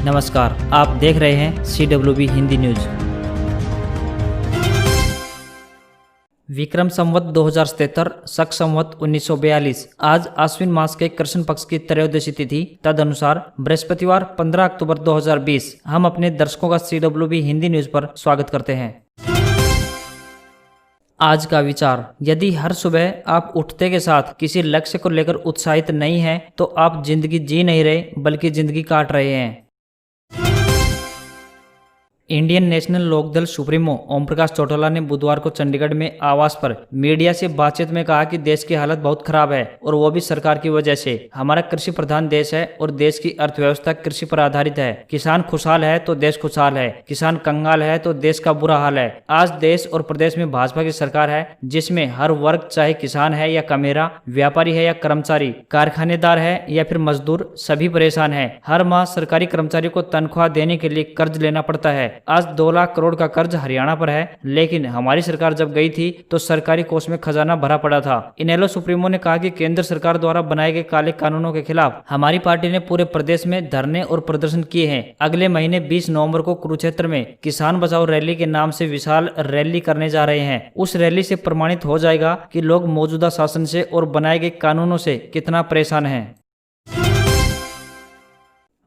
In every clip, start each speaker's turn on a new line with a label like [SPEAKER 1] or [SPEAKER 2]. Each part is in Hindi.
[SPEAKER 1] नमस्कार, आप देख रहे हैं CWB हिंदी न्यूज। विक्रम संवत 2077 शक संवत 1942 आज आश्विन मास के कृष्ण पक्ष की त्रयोदशी तिथि तदनुसार बृहस्पतिवार 15 अक्टूबर 2020। हम अपने दर्शकों का CWB हिंदी न्यूज पर स्वागत करते हैं। आज का विचार, यदि हर सुबह आप उठते के साथ किसी लक्ष्य को लेकर उत्साहित नहीं हैं, तो आप जिंदगी जी नहीं रहे बल्कि जिंदगी काट रहे हैं। Indian national Lokdal supremo Om Prakash Chautala ने बुधवार को चंडीगढ़ में आवास पर मीडिया से बातचीत में कहा कि देश की हालत बहुत खराब है और वो भी सरकार की वजह से। हमारा कृषि प्रधान देश है और देश की अर्थव्यवस्था कृषि पर आधारित है। किसान खुशहाल है तो देश खुशहाल है, किसान कंगाल है तो देश का बुरा हाल है। आज देश और प्रदेश में भाजपा की सरकार है जिसमें हर वर्ग, चाहे किसान है या कमेरा, व्यापारी है या कर्मचारी, कारखानेदार है या फिर मजदूर, सभी परेशान है। हर माह सरकारी कर्मचारी को तनख्वाह देने के लिए कर्ज लेना पड़ता है। आज 2 लाख करोड़ का कर्ज हरियाणा पर है, लेकिन हमारी सरकार जब गई थी तो सरकारी कोष में खजाना भरा पड़ा था। इनेलो सुप्रीमो ने कहा कि केंद्र सरकार द्वारा बनाए गए काले कानूनों के खिलाफ हमारी पार्टी ने पूरे प्रदेश में धरने और प्रदर्शन किए हैं। अगले महीने 20 नवंबर को कुरुक्षेत्र में किसान बचाओ रैली के नाम से विशाल रैली करने जा रहे हैं। उस रैली से प्रमाणित हो जाएगा कि लोग मौजूदा शासन से और बनाए गए कानूनों से कितना परेशान हैं।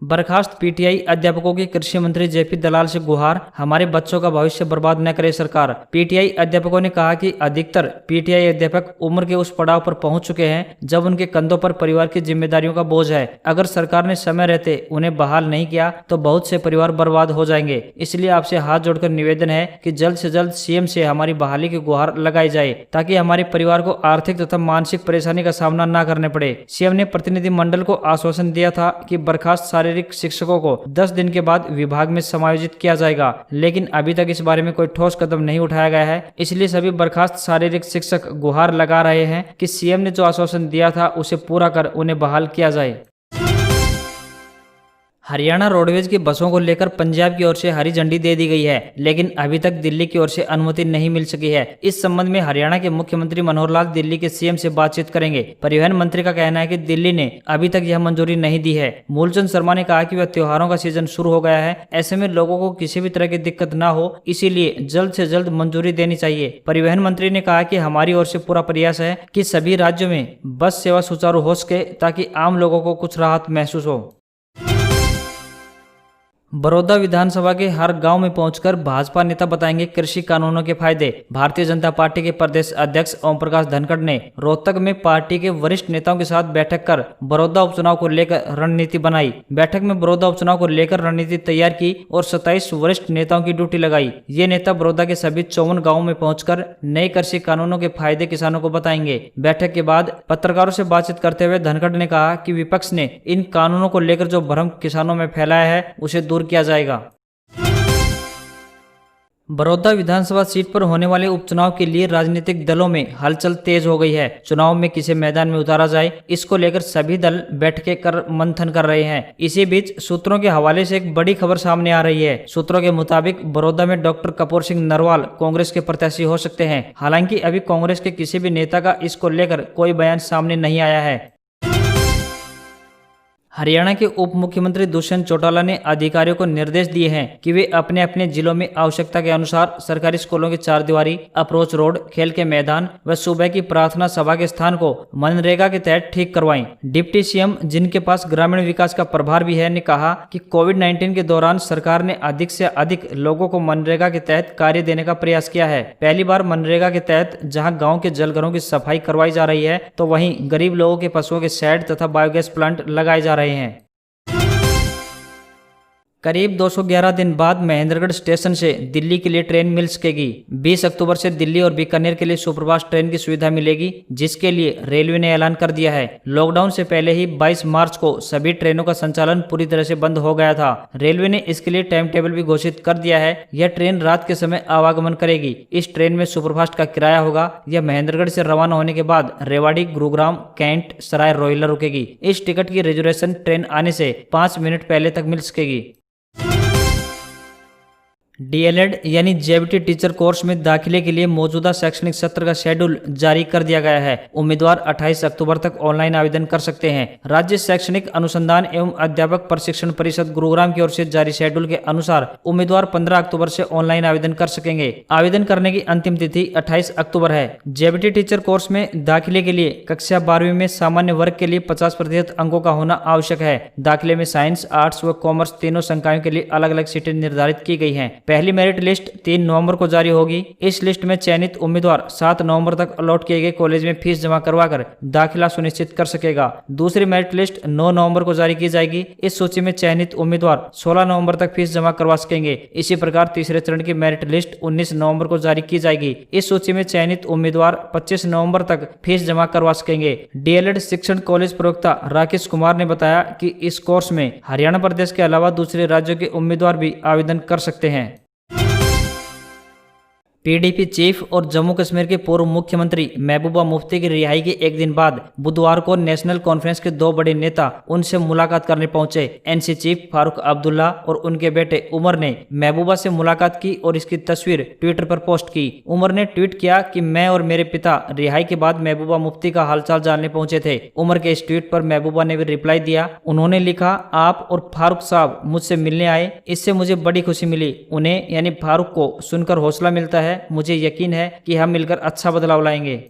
[SPEAKER 1] बर्खास्त पीटीआई अध्यापकों की कृषि मंत्री जेपी दलाल से गुहार, हमारे बच्चों का भविष्य बर्बाद न करे सरकार। पीटीआई अध्यापकों ने कहा कि अधिकतर पीटीआई अध्यापक उम्र के उस पड़ाव पर पहुंच चुके हैं जब उनके कंधों पर परिवार की जिम्मेदारियों का बोझ है। अगर सरकार ने समय रहते उन्हें बहाल नहीं किया तो बहुत से परिवार बर्बाद हो जाएंगे। इसलिए आपसे हाथ जोड़कर निवेदन है कि जल्द से जल्द सीएम से हमारी बहाली की गुहार लगाई जाए ताकि हमारे परिवार को आर्थिक तथा मानसिक परेशानी का सामना न करने पड़े। सीएम ने प्रतिनिधिमंडल को आश्वासन दिया था कि बर्खास्त शारीरिक शिक्षकों को 10 दिन के बाद विभाग में समायोजित किया जाएगा, लेकिन अभी तक इस बारे में कोई ठोस कदम नहीं उठाया गया है। इसलिए सभी बर्खास्त शारीरिक शिक्षक गुहार लगा रहे हैं कि सीएम ने जो आश्वासन दिया था उसे पूरा कर उन्हें बहाल किया जाए। हरियाणा रोडवेज की बसों को लेकर पंजाब की ओर से हरी झंडी दे दी गई है, लेकिन अभी तक दिल्ली की ओर से अनुमति नहीं मिल सकी है। इस संबंध में हरियाणा के मुख्यमंत्री मनोहर लाल दिल्ली के सीएम से बातचीत करेंगे। परिवहन मंत्री का कहना है कि दिल्ली ने अभी तक यह मंजूरी नहीं दी है। मूलचंद शर्मा ने कहा कि वह त्योहारों का सीजन शुरू हो गया है, ऐसे में लोगों को किसी भी तरह की दिक्कत न हो, इसीलिए जल्द से जल्द मंजूरी देनी चाहिए। परिवहन मंत्री ने कहा कि हमारी ओर से पूरा प्रयास है कि सभी राज्यों में बस सेवा सुचारू हो सके ताकि आम लोगों को कुछ राहत महसूस हो। बड़ौदा विधानसभा के हर गांव में पहुंचकर भाजपा नेता बताएंगे कृषि कानूनों के फायदे। भारतीय जनता पार्टी के प्रदेश अध्यक्ष ओम प्रकाश धनखड़ ने रोहतक में पार्टी के वरिष्ठ नेताओं के साथ बैठक कर बड़ौदा उपचुनाव को लेकर रणनीति बनाई। बैठक में बड़ौदा उपचुनाव को लेकर रणनीति तैयार की और 27 वरिष्ठ नेताओं की ड्यूटी लगाई। ये नेता बड़ौदा के सभी 54 गाँव में पहुंचकर नए कृषि कानूनों के फायदे किसानों को बताएंगे। बैठक के बाद पत्रकारों से बातचीत करते हुए धनखड़ ने कहा कि विपक्ष ने इन कानूनों को लेकर जो भ्रम किसानों में फैलाया है उसे दूर किया जाएगा। बड़ौदा विधानसभा सीट पर होने वाले उपचुनाव के लिए राजनीतिक दलों में हलचल तेज हो गई है। चुनाव में किसे मैदान में उतारा जाए, इसको लेकर सभी दल बैठकें कर मंथन कर रहे हैं। इसी बीच सूत्रों के हवाले से एक बड़ी खबर सामने आ रही है। सूत्रों के मुताबिक बड़ौदा में डॉक्टर कपूर सिंह नरवाल कांग्रेस के प्रत्याशी हो सकते हैं। हालांकि अभी कांग्रेस के किसी भी नेता का इसको लेकर कोई बयान सामने नहीं आया है। हरियाणा के उप मुख्यमंत्री दुष्यंत चौटाला ने अधिकारियों को निर्देश दिए हैं कि वे अपने अपने जिलों में आवश्यकता के अनुसार सरकारी स्कूलों की चारदीवारी, अप्रोच रोड, खेल के मैदान व सुबह की प्रार्थना सभा के स्थान को मनरेगा के तहत ठीक करवाएं। डिप्टी सीएम, जिनके पास ग्रामीण विकास का प्रभार भी है, ने कहा कि कोविड-19 के दौरान सरकार ने अधिक से अधिक लोगों को मनरेगा के तहत कार्य देने का प्रयास किया है। पहली बार मनरेगा के तहत जहाँ गाँव के जलघरों की सफाई करवाई जा रही है, तो वहीं गरीब लोगों के पशुओं के शेड तथा बायोगैस प्लांट लगाए जा रहे हैं। करीब 211 दिन बाद महेंद्रगढ़ स्टेशन से दिल्ली के लिए ट्रेन मिल सकेगी। 20 अक्टूबर से दिल्ली और बीकानेर के लिए सुपरफास्ट ट्रेन की सुविधा मिलेगी, जिसके लिए रेलवे ने ऐलान कर दिया है। लॉकडाउन से पहले ही 22 मार्च को सभी ट्रेनों का संचालन पूरी तरह से बंद हो गया था। रेलवे ने इसके लिए टाइम टेबल भी घोषित कर दिया है। यह ट्रेन रात के समय आवागमन करेगी। इस ट्रेन में सुपरफास्ट का किराया होगा। यह महेंद्रगढ़ से रवाना होने के बाद रेवाड़ी, गुरुग्राम, कैंट, सराय रोहिल्ला रुकेगी। इस टिकट की रिजर्वेशन ट्रेन आने से 5 मिनट पहले तक मिल सकेगी। डीएलएड यानी जेबीटी टीचर कोर्स में दाखिले के लिए मौजूदा शैक्षणिक सत्र का शेड्यूल जारी कर दिया गया है। उम्मीदवार 28 अक्टूबर तक ऑनलाइन आवेदन कर सकते हैं। राज्य शैक्षणिक अनुसंधान एवं अध्यापक प्रशिक्षण परिषद गुरुग्राम की ओर से जारी शेड्यूल के अनुसार उम्मीदवार 15 अक्टूबर से ऑनलाइन आवेदन कर सकेंगे। आवेदन करने की अंतिम तिथि 28 अक्टूबर है। जेबीटी टीचर कोर्स में दाखिले के लिए कक्षा 12वीं में सामान्य वर्ग के लिए 50% अंकों का होना आवश्यक है। दाखिले में साइंस, आर्ट्स व कॉमर्स तीनों संकायों के लिए अलग अलग सीटें निर्धारित की गई हैं। पहली मेरिट लिस्ट 3 नवंबर को जारी होगी। इस लिस्ट में चयनित उम्मीदवार 7 नवंबर तक अलॉट किए गए कॉलेज में फीस जमा करवाकर दाखिला सुनिश्चित कर सकेगा। दूसरी मेरिट लिस्ट 9 नवंबर को जारी की जाएगी। इस सूची में चयनित उम्मीदवार 16 नवंबर तक फीस जमा करवा सकेंगे। इसी प्रकार तीसरे चरण की मेरिट लिस्ट 19 नवंबर को जारी की जाएगी। इस सूची में चयनित उम्मीदवार 25 नवंबर तक फीस जमा करवा सकेंगे। डीएलएड शिक्षण कॉलेज प्रवक्ता राकेश कुमार ने बताया कि इस कोर्स में हरियाणा प्रदेश के अलावा दूसरे राज्यों के उम्मीदवार भी आवेदन कर सकते हैं। पीडीपी चीफ और जम्मू कश्मीर के पूर्व मुख्यमंत्री महबूबा मुफ्ती की रिहाई के एक दिन बाद बुधवार को नेशनल कॉन्फ्रेंस के 2 बड़े नेता उनसे मुलाकात करने पहुंचे। एनसी चीफ फारूक अब्दुल्ला और उनके बेटे उमर ने महबूबा से मुलाकात की और इसकी तस्वीर ट्विटर पर पोस्ट की। उमर ने ट्वीट किया कि मैं और मेरे पिता रिहाई के बाद महबूबा मुफ्ती का हालचाल जानने पहुंचे थे। उमर के इस ट्वीट पर महबूबा ने भी रिप्लाई दिया। उन्होंने लिखा, आप और फारूक साहब मुझसे मिलने आए, इससे मुझे बड़ी खुशी मिली। उन्हें यानी फारूक को सुनकर हौसला मिलता है। मुझे यकीन है कि हम मिलकर अच्छा बदलाव लाएंगे।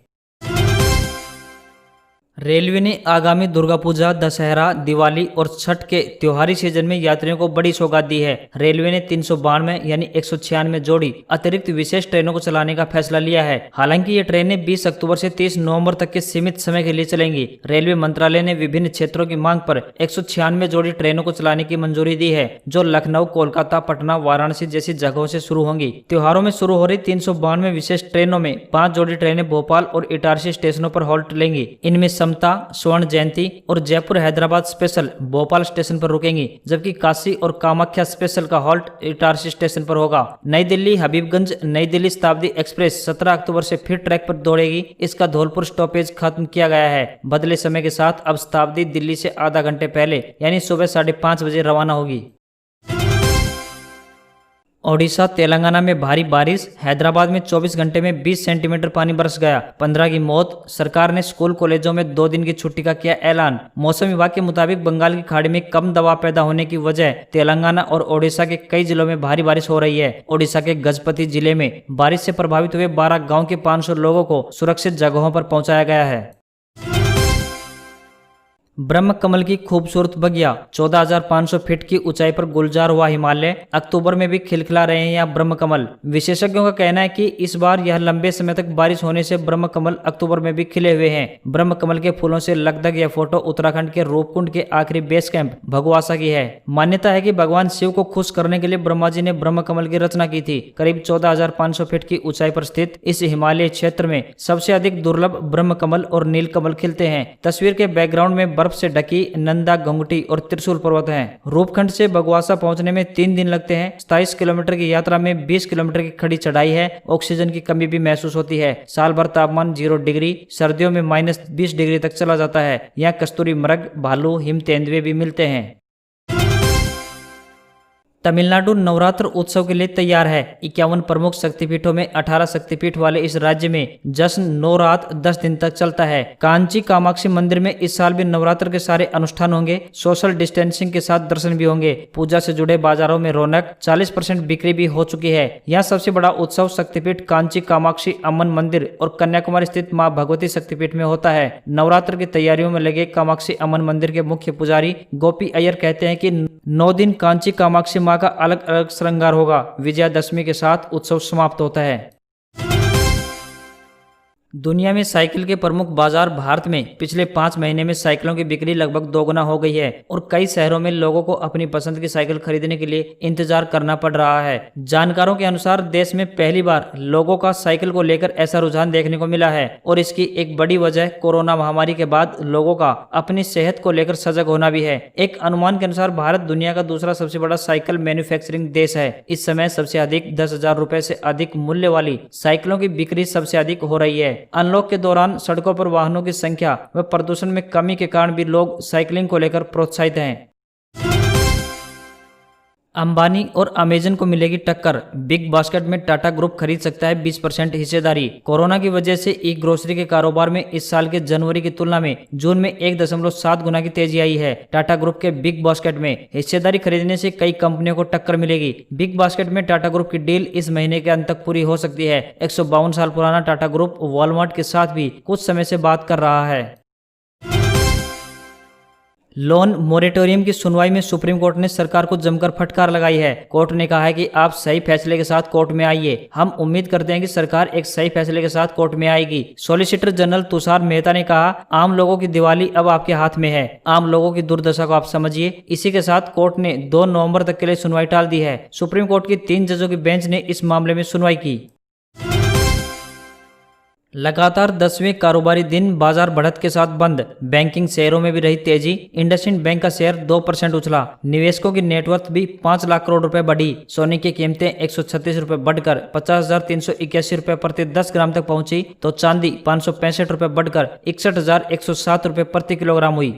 [SPEAKER 1] रेलवे ने आगामी दुर्गा पूजा, दशहरा, दिवाली और छठ के त्योहारी सीजन में यात्रियों को बड़ी सौगात दी है। रेलवे ने 392 यानी 196 जोड़ी अतिरिक्त विशेष ट्रेनों को चलाने का फैसला लिया है। हालांकि ये ट्रेनें 20 अक्टूबर से 30 नवंबर तक के सीमित समय के लिए चलेंगी। रेलवे मंत्रालय ने विभिन्न क्षेत्रों की मांग पर 196 जोड़ी ट्रेनों को चलाने की मंजूरी दी है, जो लखनऊ, कोलकाता, पटना, वाराणसी जैसी जगहों से शुरू होंगी। त्योहारों में शुरू हो रही 392 विशेष ट्रेनों में 5 जोड़ी ट्रेनें भोपाल और इटारसी स्टेशनों पर हॉल्ट लेंगी। इनमें समता, स्वर्ण जयंती और जयपुर हैदराबाद स्पेशल भोपाल स्टेशन पर रुकेंगी, जबकि काशी और कामाख्या स्पेशल का हॉल्ट इटारसी स्टेशन पर होगा। नई दिल्ली हबीबगंज नई दिल्ली शताब्दी एक्सप्रेस 17 अक्टूबर से फिर ट्रैक पर दौड़ेगी। इसका धौलपुर स्टॉपेज खत्म किया गया है। बदले समय के साथ अब शताब्दी दिल्ली से आधा घंटे पहले यानी सुबह 5:30 बजे रवाना होगी। ओडिशा, तेलंगाना में भारी बारिश। हैदराबाद में 24 घंटे में 20 सेंटीमीटर पानी बरस गया। 15 की मौत। सरकार ने स्कूल कॉलेजों में 2 दिन की छुट्टी का किया ऐलान। मौसम विभाग के मुताबिक बंगाल की खाड़ी में कम दबाव पैदा होने की वजह तेलंगाना और ओडिशा के कई जिलों में भारी बारिश हो रही है। ओडिशा के गजपति जिले में बारिश से प्रभावित हुए 12 गाँव के 500 लोगों को सुरक्षित जगहों पर पहुंचाया गया है। ब्रह्म कमल की खूबसूरत बगिया। 14,500 फीट की ऊंचाई पर गुलजार हुआ हिमालय। अक्टूबर में भी खिलखिला रहे हैं यहाँ ब्रह्म कमल। विशेषज्ञों का कहना है कि इस बार यह लंबे समय तक बारिश होने से ब्रह्म कमल अक्टूबर में भी खिले हुए हैं। ब्रह्म कमल के फूलों से लगभग यह फोटो उत्तराखंड के रूपकुंड के आखिरी बेस कैंप भगवासा की है। मान्यता है कि भगवान शिव को खुश करने के लिए ब्रह्मा जी ने ब्रह्म कमल की रचना की थी। करीब 14,500 फीट की ऊंचाई पर स्थित इस हिमालय क्षेत्र में सबसे अधिक दुर्लभ ब्रह्म कमल और नील कमल खिलते हैं। तस्वीर के बैकग्राउंड में बर्फ से ढकी नंदा, गंगटी और त्रिशूल पर्वत हैं। रूपखंड से बगवासा पहुंचने में 3 दिन लगते हैं। 27 किलोमीटर की यात्रा में 20 किलोमीटर की खड़ी चढ़ाई है। ऑक्सीजन की कमी भी महसूस होती है। साल भर तापमान 0 डिग्री, सर्दियों में -20 डिग्री तक चला जाता है। यहाँ कस्तूरी मृग, भालू, हिम तेंदुए भी मिलते हैं। तमिलनाडु नवरात्र उत्सव के लिए तैयार है। 51 प्रमुख शक्तिपीठों में 18 शक्तिपीठ वाले इस राज्य में जश्न 9 रात 10 दिन तक चलता है। कांची कामाक्षी मंदिर में इस साल भी नवरात्र के सारे अनुष्ठान होंगे। सोशल डिस्टेंसिंग के साथ दर्शन भी होंगे। पूजा से जुड़े बाजारों में रौनक, 40% बिक्री भी हो चुकी है। यहाँ सबसे बड़ा उत्सव शक्तिपीठ कांची कामाक्षी अम्मन मंदिर और कन्याकुमारी स्थित माँ भगवती शक्तिपीठ में होता है। नवरात्र की तैयारियों में लगे कामाक्षी अम्मन मंदिर के मुख्य पुजारी गोपी अय्यर कहते हैं कि 9 दिन कांची कामाक्षी माँ का अलग अलग श्रृंगार होगा। विजयादशमी के साथ उत्सव समाप्त होता है। दुनिया में साइकिल के प्रमुख बाजार भारत में पिछले 5 महीने में साइकिलों की बिक्री लगभग 2 गुना हो गई है और कई शहरों में लोगों को अपनी पसंद की साइकिल खरीदने के लिए इंतजार करना पड़ रहा है। जानकारों के अनुसार देश में पहली बार लोगों का साइकिल को लेकर ऐसा रुझान देखने को मिला है और इसकी एक बड़ी वजह कोरोना महामारी के बाद लोगों का अपनी सेहत को लेकर सजग होना भी है। एक अनुमान के अनुसार भारत दुनिया का दूसरा सबसे बड़ा साइकिल मैन्युफैक्चरिंग देश है। इस समय सबसे अधिक 10,000 रुपए से अधिक मूल्य वाली साइकिलों की बिक्री सबसे अधिक हो रही है। अनलॉक के दौरान सड़कों पर वाहनों की संख्या व प्रदूषण में कमी के कारण भी लोग साइकिलिंग को लेकर प्रोत्साहित हैं। अंबानी और अमेजन को मिलेगी टक्कर। बिग बास्केट में टाटा ग्रुप खरीद सकता है 20% हिस्सेदारी। कोरोना की वजह से ई ग्रोसरी के कारोबार में इस साल के जनवरी की तुलना में जून में 1.7 गुना की तेजी आई है। टाटा ग्रुप के बिग बास्केट में हिस्सेदारी खरीदने से कई कंपनियों को टक्कर मिलेगी। बिग बास्केट में टाटा ग्रुप की डील इस महीने के अंत तक पूरी हो सकती है। 152 साल पुराना टाटा ग्रुप वॉलमार्ट के साथ भी कुछ समय से बात कर रहा है। लोन मोरेटोरियम की सुनवाई में सुप्रीम कोर्ट ने सरकार को जमकर फटकार लगाई है। कोर्ट ने कहा है कि आप सही फैसले के साथ कोर्ट में आइए। हम उम्मीद करते हैं कि सरकार एक सही फैसले के साथ कोर्ट में आएगी। सॉलिसिटर जनरल तुषार मेहता ने कहा, आम लोगों की दिवाली अब आपके हाथ में है। आम लोगों की दुर्दशा को आप समझिए। इसी के साथ कोर्ट ने 2 नवंबर तक के लिए सुनवाई टाल दी है। सुप्रीम कोर्ट की 3 जजों की बेंच ने इस मामले में सुनवाई की। लगातार 10वें कारोबारी दिन बाजार बढ़त के साथ बंद। बैंकिंग शेयरों में भी रही तेजी। इंडसइंड बैंक का शेयर 2% उछला। निवेशकों की नेटवर्थ भी 5 लाख करोड़ रुपए बढ़ी। सोने की कीमतें 136 रुपए बढ़कर 50,381 रुपए प्रति 10 ग्राम तक पहुंची, तो चांदी 565 रुपए बढ़कर 61,107 रुपए प्रति किलोग्राम हुई।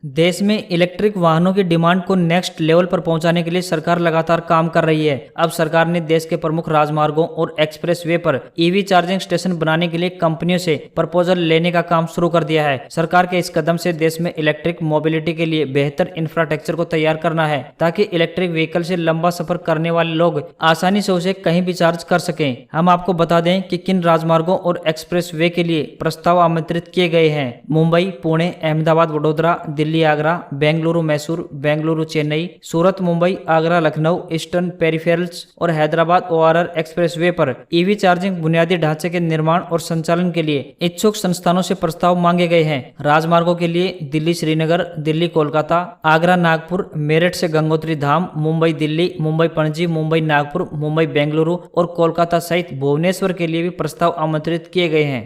[SPEAKER 1] देश में इलेक्ट्रिक वाहनों की डिमांड को नेक्स्ट लेवल पर पहुंचाने के लिए सरकार लगातार काम कर रही है। अब सरकार ने देश के प्रमुख राजमार्गों और एक्सप्रेसवे पर ईवी चार्जिंग स्टेशन बनाने के लिए कंपनियों से प्रपोजल लेने का काम शुरू कर दिया है। सरकार के इस कदम से देश में इलेक्ट्रिक मोबिलिटी के लिए बेहतर इंफ्रास्ट्रक्चर को तैयार करना है, ताकि इलेक्ट्रिक व्हीकल से लंबा सफर करने वाले लोग आसानी से उसे कहीं भी चार्ज कर सकें। हम आपको बता दें कि किन राजमार्गों और एक्सप्रेसवे के लिए प्रस्ताव आमंत्रित किए गए हैं। मुंबई, पुणे, अहमदाबाद, वडोदरा, दिल्ली, आगरा, बेंगलुरु, मैसूर, बेंगलुरु, चेन्नई, सूरत, मुंबई, आगरा, लखनऊ, ईस्टर्न पेरिफेरल्स और हैदराबाद ओआरआर एक्सप्रेसवे पर ईवी चार्जिंग बुनियादी ढांचे के निर्माण और संचालन के लिए इच्छुक संस्थानों से प्रस्ताव मांगे गए हैं। राजमार्गों के लिए दिल्ली श्रीनगर, दिल्ली कोलकाता, आगरा नागपुर, मेरठ से गंगोत्री धाम, मुंबई दिल्ली, मुंबई पणजी, मुंबई नागपुर, मुंबई बेंगलुरु और कोलकाता सहित भुवनेश्वर के लिए भी प्रस्ताव आमंत्रित किए गए हैं।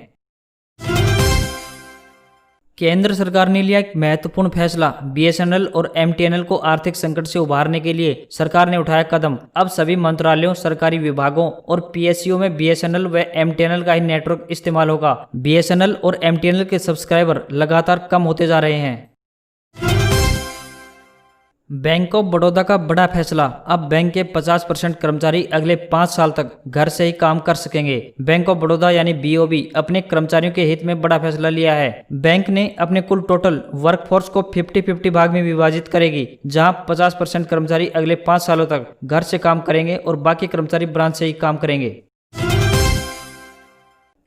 [SPEAKER 1] केंद्र सरकार ने लिया एक महत्वपूर्ण फैसला। बीएसएनएल और एमटीएनएल को आर्थिक संकट से उबारने के लिए सरकार ने उठाया कदम। अब सभी मंत्रालयों, सरकारी विभागों और पीएसयू में बीएसएनएल व एमटीएनएल का ही नेटवर्क इस्तेमाल होगा। बीएसएनएल और एमटीएनएल के सब्सक्राइबर लगातार कम होते जा रहे हैं। बैंक ऑफ बड़ौदा का बड़ा फैसला। अब बैंक के 50% कर्मचारी अगले 5 साल तक घर से ही काम कर सकेंगे। बैंक ऑफ बड़ौदा यानी बीओबी अपने कर्मचारियों के हित में बड़ा फैसला लिया है। बैंक ने अपने कुल टोटल वर्कफोर्स को 50-50 भाग में विभाजित करेगी, जहां 50% कर्मचारी अगले 5 सालों तक घर से काम करेंगे और बाकी कर्मचारी ब्रांच से ही काम करेंगे।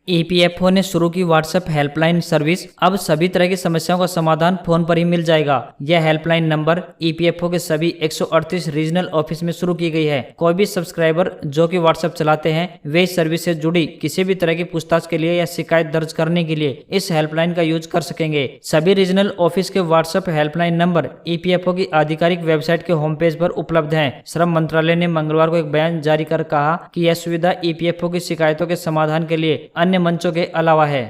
[SPEAKER 1] ईपीएफओ ने शुरू की व्हाट्सएप हेल्पलाइन सर्विस। अब सभी तरह की समस्याओं का समाधान फोन पर ही मिल जाएगा। यह हेल्पलाइन नंबर ईपीएफओ के सभी 138 रीजनल ऑफिस में शुरू की गई है। कोई भी सब्सक्राइबर जो कि व्हाट्सएप चलाते हैं, वे इस सर्विस से जुड़ी किसी भी तरह की पूछताछ के लिए या शिकायत दर्ज करने के लिए इस हेल्पलाइन का यूज कर सकेंगे। सभी रीजनल ऑफिस के व्हाट्सएप हेल्पलाइन नंबर ईपीएफओ की आधिकारिक वेबसाइट के होम पेज पर उपलब्ध है। श्रम मंत्रालय ने मंगलवार को एक बयान जारी कर कहा कि यह सुविधा ईपीएफओ की शिकायतों के समाधान के लिए अन्य मंचों के अलावा है।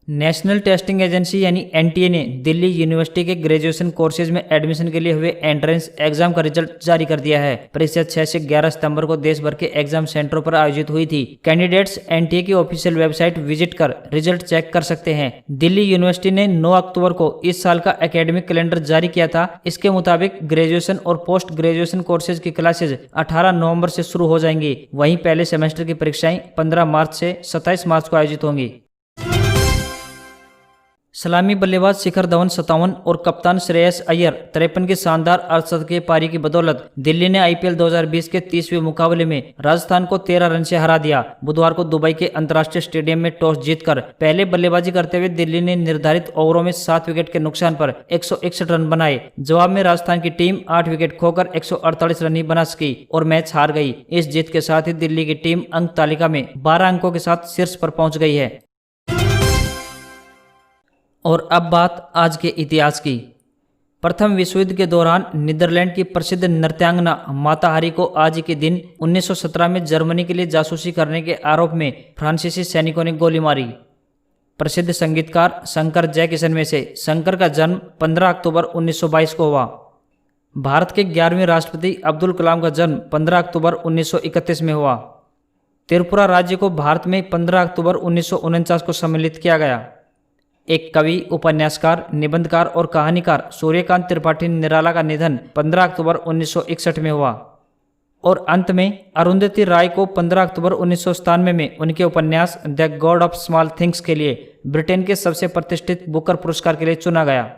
[SPEAKER 1] नेशनल टेस्टिंग एजेंसी यानी एनटीए ने दिल्ली यूनिवर्सिटी के ग्रेजुएशन कोर्सेज में एडमिशन के लिए हुए एंट्रेंस एग्जाम का रिजल्ट जारी कर दिया है। परीक्षा 6 से 11 सितंबर को देश भर के एग्जाम सेंटरों पर आयोजित हुई थी। कैंडिडेट्स एनटीए की ऑफिशियल वेबसाइट विजिट कर रिजल्ट चेक कर सकते हैं। दिल्ली यूनिवर्सिटी ने 9 अक्टूबर को इस साल का एकेडमिक कैलेंडर जारी किया था। इसके मुताबिक ग्रेजुएशन और पोस्ट ग्रेजुएशन कोर्सेज की क्लासेज 18 नवंबर से शुरू हो जाएंगी। वहीं पहले सेमेस्टर की परीक्षाएं 15 मार्च से 27 मार्च को आयोजित होंगी। सलामी बल्लेबाज शिखर धवन 57 और कप्तान श्रेयस अय्यर 53 की शानदार अर्धशतकीय पारी की बदौलत दिल्ली ने आईपीएल 2020 के 30वें मुकाबले में राजस्थान को 13 रन से हरा दिया। बुधवार को दुबई के अंतर्राष्ट्रीय स्टेडियम में टॉस जीतकर पहले बल्लेबाजी करते हुए दिल्ली ने निर्धारित ओवरों में 7 विकेट के नुकसान पर 161 रन बनाए। जवाब में राजस्थान की टीम 8 विकेट खोकर 148 रन ही बना सकी और मैच हार गई। इस जीत के साथ ही दिल्ली की टीम अंक तालिका में 12 अंकों के साथ शीर्ष पर पहुंच गई है। और अब बात आज के इतिहास की। प्रथम विश्व युद्ध के दौरान नीदरलैंड की प्रसिद्ध नृत्यांगना माता हारी को आज ही के दिन 1917 में जर्मनी के लिए जासूसी करने के आरोप में फ्रांसीसी सैनिकों ने गोली मारी। प्रसिद्ध संगीतकार शंकर जयकिशन में से शंकर का जन्म 15 अक्टूबर 1922 को हुआ। भारत के 11वें राष्ट्रपति अब्दुल कलाम का जन्म 15 अक्टूबर 1931 में हुआ। त्रिपुरा राज्य को भारत में 15 अक्टूबर 1949 को सम्मिलित किया गया। एक कवि, उपन्यासकार, निबंधकार और कहानीकार सूर्यकांत त्रिपाठी निराला का निधन 15 अक्टूबर 1961 में हुआ। और अंत में अरुंधति राय को 15 अक्टूबर 1997 में उनके उपन्यास the God of small things के लिए ब्रिटेन के सबसे प्रतिष्ठित बुकर पुरस्कार के लिए चुना गया।